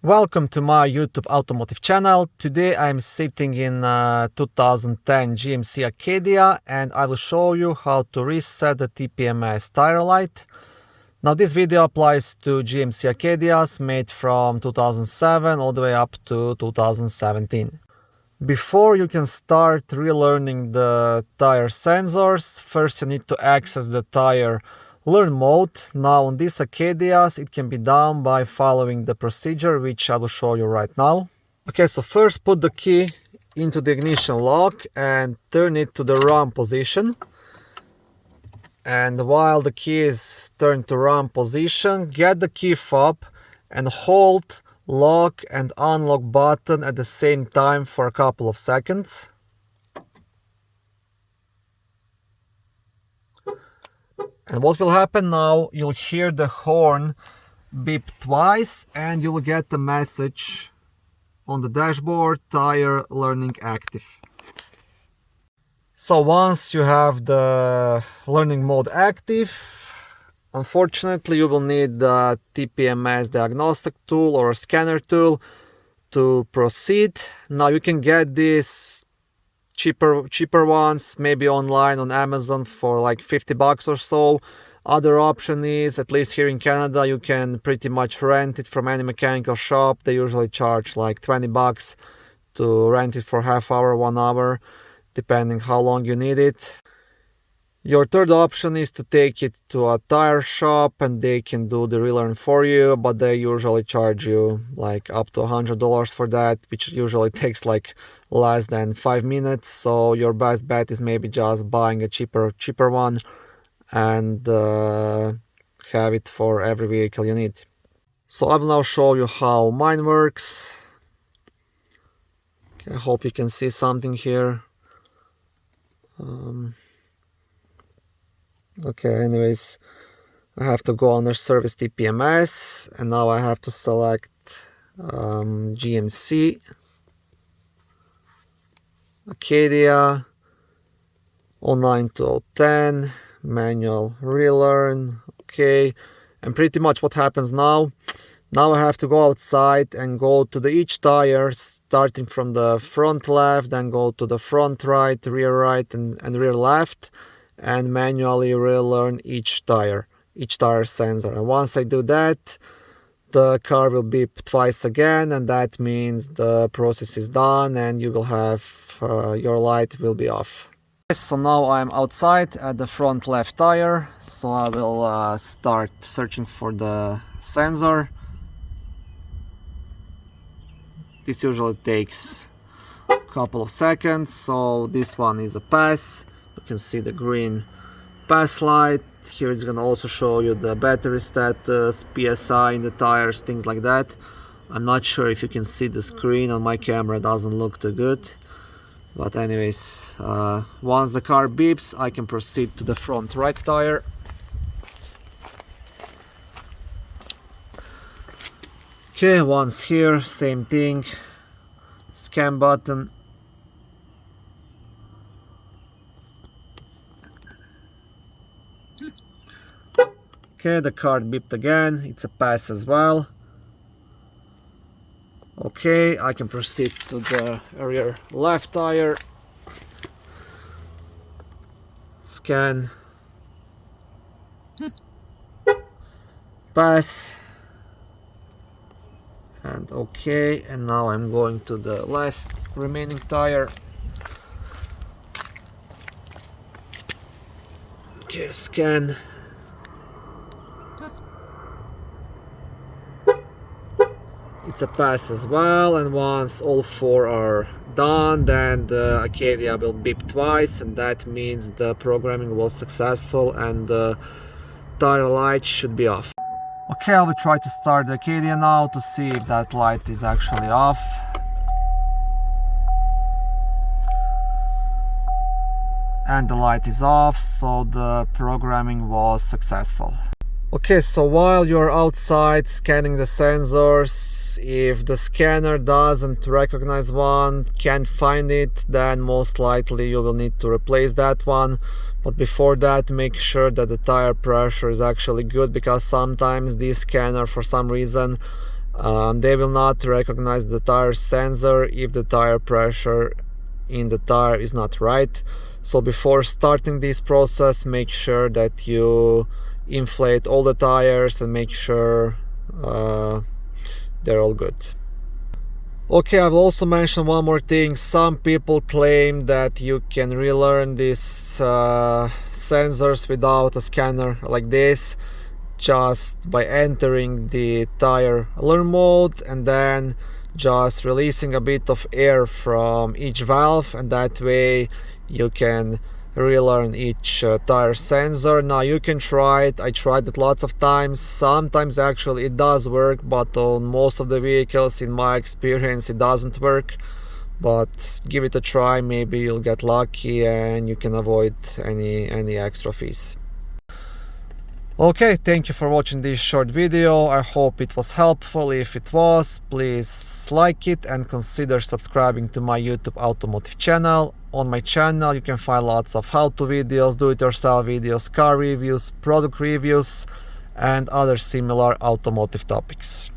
Welcome to my YouTube automotive channel. Today I'm sitting in 2010 GMC Acadia and I will show you how to reset the TPMS tire light. Now this video applies to GMC Acadias made from 2007 all the way up to 2017. Before you can start relearning the tire sensors, first you need to access the tire learn mode. Now on these Acadias it can be done by following the procedure which I will show you right now. Okay, so first put the key into the ignition lock and turn it to the run position. And while the key is turned to run position, get the key fob and hold lock and unlock button at the same time for a couple of seconds. And what will happen now, you'll hear the horn beep twice and you will get the message on the dashboard, tire learning active. So once you have the learning mode active, unfortunately you will need the TPMS Diagnostics Tool or a scanner tool to proceed. Now you can get this cheaper ones maybe online on Amazon for like 50 bucks or so. Other option is, at least here in Canada, you can pretty much rent it from any mechanical shop. They usually charge like 20 bucks to rent it for half hour, 1 hour, depending how long you need it. Your third option is to take it to a tire shop and they can do the relearn for you, but they usually charge you like up to $100 for that, which usually takes like less than 5 minutes. So your best bet is maybe just buying a cheaper one and have it for every vehicle you need. So I will now show you how mine works. Okay, I hope you can see something here. Okay, anyways, I have to go under service TPMS and now I have to select GMC Acadia 09 to 010 manual relearn. Okay, and pretty much what happens now I have to go outside and go to each tire, starting from the front left, then go to the front right, and rear left, and manually relearn each tire sensor. And once I do that, the car will beep twice again, and that means the process is done and you will have your light will be off. So now I'm outside at the front left tire, so I will start searching for the sensor. This usually takes a couple of seconds. So this one is a pass. You can see the green pass light. Here it's gonna also show you the battery status, PSI in the tires, things like that. I'm not sure if you can see the screen on my camera, doesn't look too good. But anyways, once the car beeps, I can proceed to the front right tire. Okay, once here, same thing, scan button. Okay, the car beeped again, it's a pass as well. Okay, I can proceed to the rear left tire. Scan. Pass. And okay, and now I'm going to the last remaining tire. Okay, scan. It's a pass as well, and once all 4 are done, then the Acadia will beep twice, and that means the programming was successful and the tire light should be off. Okay, I will try to start the Acadia now to see if that light is actually off. And the light is off, so the programming was successful. Okay, so while you're outside scanning the sensors, if the scanner doesn't recognize one, can't find it, then most likely you will need to replace that one. But before that, make sure that the tire pressure is actually good, because sometimes this scanner for some reason They will not recognize the tire sensor if the tire pressure in the tire is not right. So before starting this process, make sure that you inflate all the tires and make sure they're all good. Okay, I will also mention one more thing. Some people claim that you can relearn these sensors without a scanner like this, just by entering the tire learn mode and then just releasing a bit of air from each valve, and that way you can relearn each tire sensor. Now you can try it. I tried it lots of times. Sometimes actually it does work, but on most of the vehicles, in my experience, it doesn't work. But give it a try, maybe you'll get lucky and you can avoid any extra fees. Okay, thank you for watching this short video. I hope it was helpful. If it was, please like it and consider subscribing to my YouTube automotive channel. On my channel you can find lots of how-to videos, do-it-yourself videos, car reviews, product reviews, and other similar automotive topics.